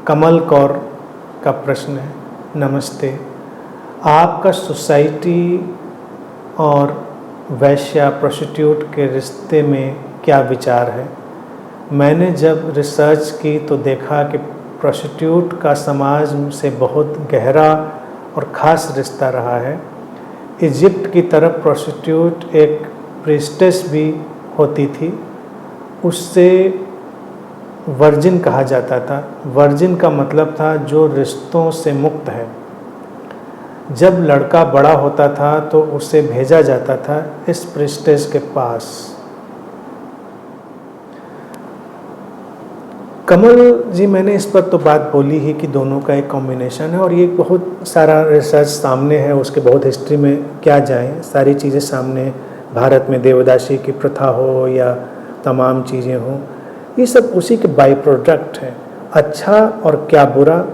कमल कौर का प्रश्न है। नमस्ते, आपका सोसाइटी और वैश्या प्रोस्टिट्यूट के रिश्ते में क्या विचार है? मैंने जब रिसर्च की तो देखा कि प्रोस्टिट्यूट का समाज से बहुत गहरा और ख़ास रिश्ता रहा है। इजिप्ट की तरफ प्रोस्टिट्यूट एक प्रीस्टेस भी होती थी, उससे वर्जिन कहा जाता था। वर्जिन का मतलब था जो रिश्तों से मुक्त है। जब लड़का बड़ा होता था तो उसे भेजा जाता था इस प्रीस्टेस के पास। कमल जी, मैंने इस पर तो बात बोली ही कि दोनों का एक कॉम्बिनेशन है, और ये बहुत सारा रिसर्च सामने है, उसके बहुत हिस्ट्री में क्या जाएं, सारी चीज़ें सामने। भारत में देवदासी की प्रथा हो या तमाम चीज़ें हों, ये सब उसी के बाई प्रोडक्ट हैं। अच्छा और क्या बुरा,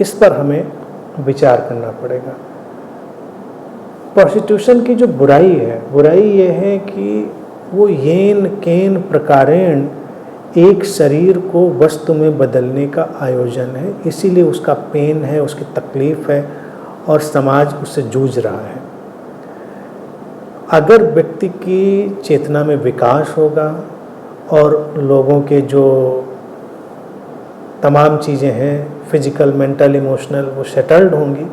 इस पर हमें विचार करना पड़ेगा। प्रोस्टिट्यूशन की जो बुराई है, बुराई ये है कि वो येन केन प्रकारेण एक शरीर को वस्तु में बदलने का आयोजन है, इसीलिए उसका पेन है, उसकी तकलीफ़ है और समाज उससे जूझ रहा है। अगर व्यक्ति की चेतना में विकास होगा और लोगों के जो तमाम चीज़ें हैं, फिजिकल, मेंटल, इमोशनल, वो सेटल्ड होंगी,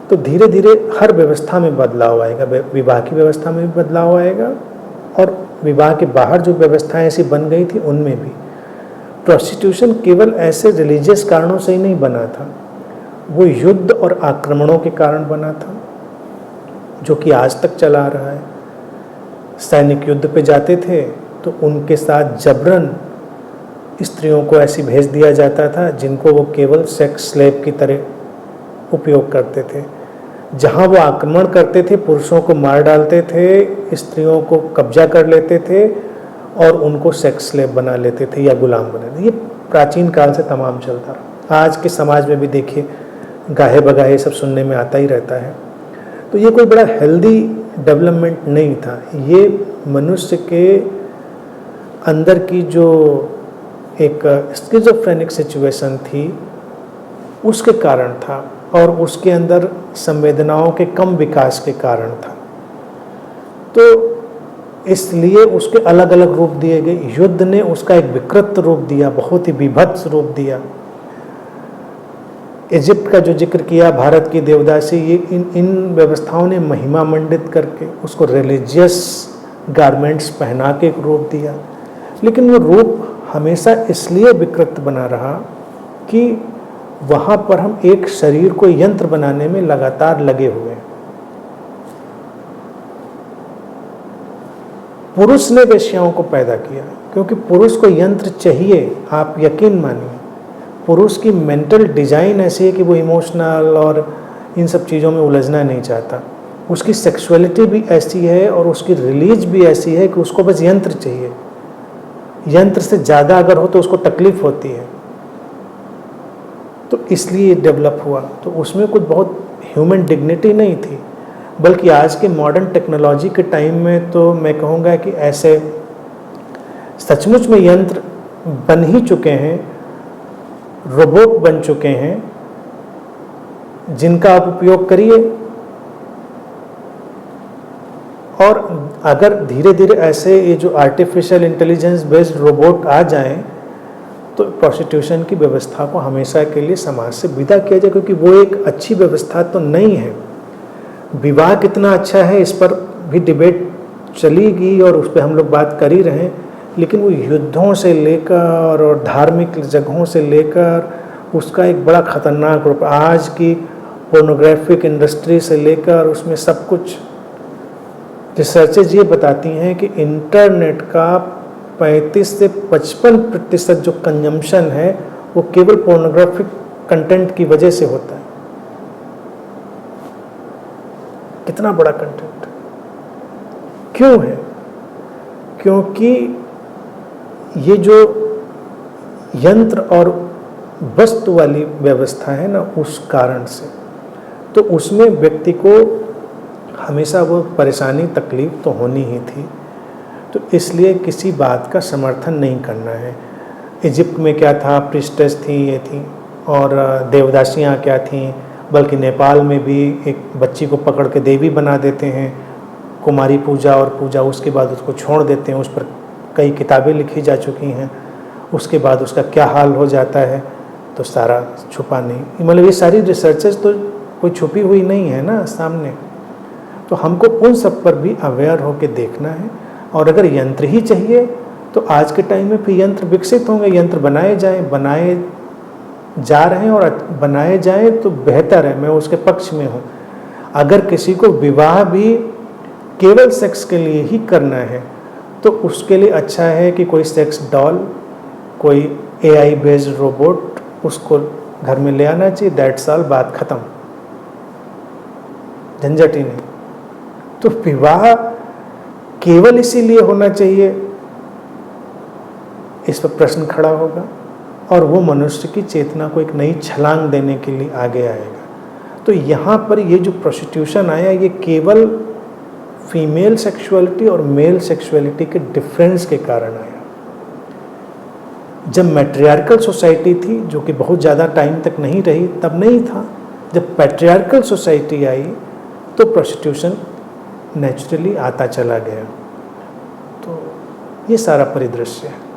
तो धीरे धीरे हर व्यवस्था में बदलाव आएगा। विवाह की व्यवस्था में भी बदलाव आएगा और विवाह के बाहर जो व्यवस्थाएं ऐसी बन गई थी उनमें भी। प्रोस्टिट्यूशन केवल ऐसे रिलीजियस कारणों से ही नहीं बना था, वो युद्ध और आक्रमणों के कारण बना था, जो कि आज तक चला आ रहा है। सैनिक युद्ध पे जाते थे तो उनके साथ जबरन स्त्रियों को ऐसी भेज दिया जाता था जिनको वो केवल सेक्स स्लेव की तरह उपयोग करते थे। जहाँ वो आक्रमण करते थे, पुरुषों को मार डालते थे, स्त्रियों को कब्जा कर लेते थे और उनको सेक्स स्लेव बना लेते थे या गुलाम बना लेते। ये प्राचीन काल से तमाम चलता रहा। आज के समाज में भी देखिए, गाहे बगाहे सब सुनने में आता ही रहता है। तो ये कोई बड़ा हेल्दी डेवलपमेंट नहीं था। ये मनुष्य के अंदर की जो एक स्किज़ोफ्रेनिक सिचुएशन थी उसके कारण था, और उसके अंदर संवेदनाओं के कम विकास के कारण था। तो इसलिए उसके अलग अलग रूप दिए गए। युद्ध ने उसका एक विकृत रूप दिया, बहुत ही विभत्स रूप दिया। इजिप्ट का जो जिक्र किया, भारत की देवदासी, ये इन व्यवस्थाओं ने महिमा मंडित करके उसको रिलीजियस गारमेंट्स पहना के एक रूप दिया। लेकिन वो रूप हमेशा इसलिए विकृत बना रहा कि वहाँ पर हम एक शरीर को यंत्र बनाने में लगातार लगे हुए हैं। पुरुष ने वेश्याओं को पैदा किया क्योंकि पुरुष को यंत्र चाहिए। आप यकीन मानिए, पुरुष की मेंटल डिजाइन ऐसी है कि वो इमोशनल और इन सब चीज़ों में उलझना नहीं चाहता। उसकी सेक्सुअलिटी भी ऐसी है और उसकी रिलीज भी ऐसी है कि उसको बस यंत्र चाहिए। यंत्र से ज़्यादा अगर हो तो उसको तकलीफ होती है। तो इसलिए डेवलप हुआ। तो उसमें कुछ बहुत ह्यूमन डिग्निटी नहीं थी, बल्कि आज के मॉडर्न टेक्नोलॉजी के टाइम में तो मैं कहूँगा कि ऐसे सचमुच में यंत्र बन ही चुके हैं, रोबोट बन चुके हैं, जिनका आप उपयोग करिए। और अगर धीरे धीरे ऐसे ये जो आर्टिफिशियल इंटेलिजेंस बेस्ड रोबोट आ जाएं, तो प्रोस्टिट्यूशन की व्यवस्था को हमेशा के लिए समाज से विदा किया जाए, क्योंकि वो एक अच्छी व्यवस्था तो नहीं है। विवाह कितना अच्छा है इस पर भी डिबेट चलेगी और उस पर हम लोग बात कर ही रहे हैं, लेकिन वो युद्धों से लेकर और धार्मिक जगहों से लेकर उसका एक बड़ा ख़तरनाक रूप, आज की पोर्नोग्राफिक इंडस्ट्री से लेकर उसमें सब कुछ। रिसर्चेज ये बताती हैं कि इंटरनेट का 35 से 55% जो कंजम्पशन है वो केवल पोर्नोग्राफिक कंटेंट की वजह से होता है। कितना बड़ा कंटेंट क्यों है? क्योंकि ये जो यंत्र और वस्तु वाली व्यवस्था है ना, उस कारण से, तो उसमें व्यक्ति को हमेशा वो परेशानी तकलीफ तो होनी ही थी। तो इसलिए किसी बात का समर्थन नहीं करना है। इजिप्ट में क्या था, प्रीस्टेस थी, ये थी, और देवदासियाँ क्या थीं, बल्कि नेपाल में भी एक बच्ची को पकड़ के देवी बना देते हैं, कुमारी पूजा और पूजा, उसके बाद उसको छोड़ देते हैं। उस पर कई किताबें लिखी जा चुकी हैं, उसके बाद उसका क्या हाल हो जाता है तो सारा छुपा नहीं। मतलब ये सारी रिसर्चेस तो कोई छुपी हुई नहीं है ना सामने, तो हमको उन सब पर भी अवेयर होकर देखना है। और अगर यंत्र ही चाहिए तो आज के टाइम में फिर यंत्र विकसित होंगे, यंत्र बनाए जा रहे हैं और बनाए जाएं तो बेहतर है, मैं उसके पक्ष में हूँ। अगर किसी को विवाह भी केवल सेक्स के लिए ही करना है तो उसके लिए अच्छा है कि कोई सेक्स डॉल, कोई AI बेस्ड रोबोट उसको घर में ले आना चाहिए, दैट्स ऑल, बात खत्म, झंझट ही नहीं। तो विवाह केवल इसीलिए होना चाहिए, इस पर प्रश्न खड़ा होगा और वो मनुष्य की चेतना को एक नई छलांग देने के लिए आगे आएगा। तो यहाँ पर ये जो प्रोस्टिट्यूशन आया, ये केवल फीमेल सेक्सुअलिटी और मेल सेक्सुअलिटी के डिफरेंस के कारण आया। जब मैट्रियार्कल सोसाइटी थी, जो कि बहुत ज़्यादा टाइम तक नहीं रही, तब नहीं था। जब पैट्रियार्कल सोसाइटी आई तो प्रोस्टिट्यूशन नेचुरली आता चला गया। तो ये सारा परिदृश्य है।